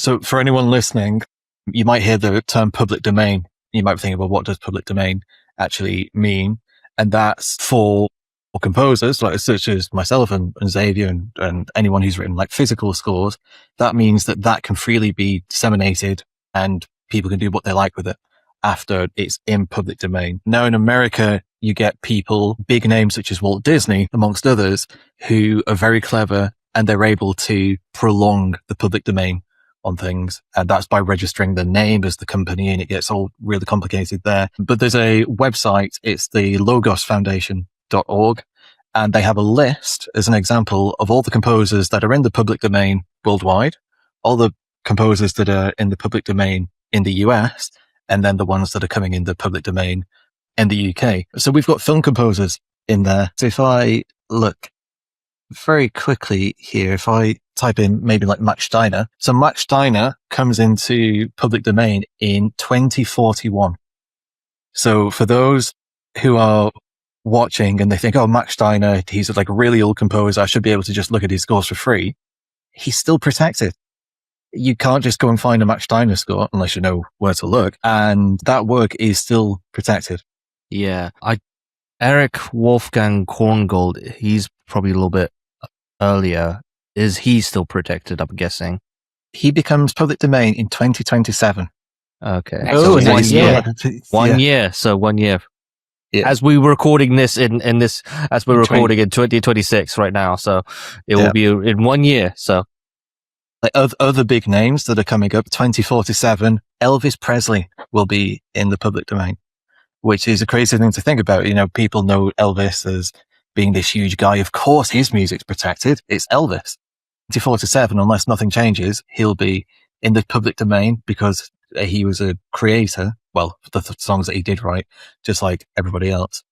So for anyone listening, you might hear the term public domain. You might be thinking, well, what does public domain actually mean? And that's for composers such as myself and Xavier and anyone who's written like physical scores. That means that can freely be disseminated and people can do what they like with it after it's in public domain. Now in America, you get people, big names such as Walt Disney, amongst others, who are very clever and they're able to prolong the public domain on things. And that's by registering the name as the company, and it gets all really complicated there. But there's a website, it's the logosfoundation.org, and they have a list as an example of all the composers that are in the public domain worldwide, all the composers that are in the public domain in the US, and then the ones that are coming in the public domain in the UK. So we've got film composers in there. So if I look very quickly here, if I type in maybe like Max Steiner. So Max Steiner comes into public domain in 2041. So for those who are watching and they think, oh, Max Steiner, he's like a really old composer, I should be able to just look at his scores for free. He's still protected. You can't just go and find a Max Steiner score unless you know where to look. And that work is still protected. Yeah. Eric Wolfgang Korngold, he's probably a little bit earlier. Is he still protected, I'm guessing? He becomes public domain in 2027. Okay. Oh, so 1 year. 1 year. So 1 year. Yeah. As we were recording this as we're recording in 2026 right now. So it will be in 1 year. So like other big names that are coming up, 2047, Elvis Presley will be in the public domain, which is a crazy thing to think about. You know, people know Elvis as being this huge guy. Of course, his music's protected. It's Elvis. 2047, unless nothing changes, he'll be in the public domain because he was a creator. Well, the songs that he did write, just like everybody else.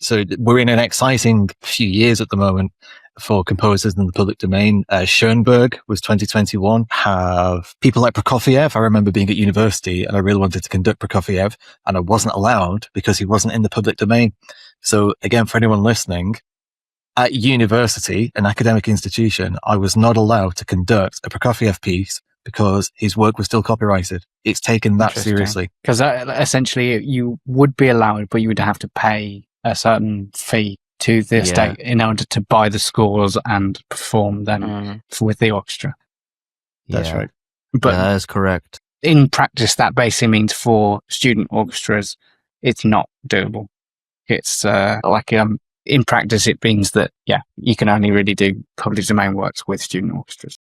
So we're in an exciting few years at the moment for composers in the public domain. Schoenberg was 2021. Have people like Prokofiev. I remember being at university and I really wanted to conduct Prokofiev and I wasn't allowed because he wasn't in the public domain. So again, for anyone listening, at university, an academic institution, I was not allowed to conduct a Prokofiev piece because his work was still copyrighted. It's taken that seriously. Because essentially you would be allowed, but you would have to pay a certain fee to the estate in order to buy the scores and perform them with the orchestra. That's right. But that is correct. In practice, that basically means for student orchestras, it's not doable. It's in practice, it means that, you can only really do public domain works with student orchestras.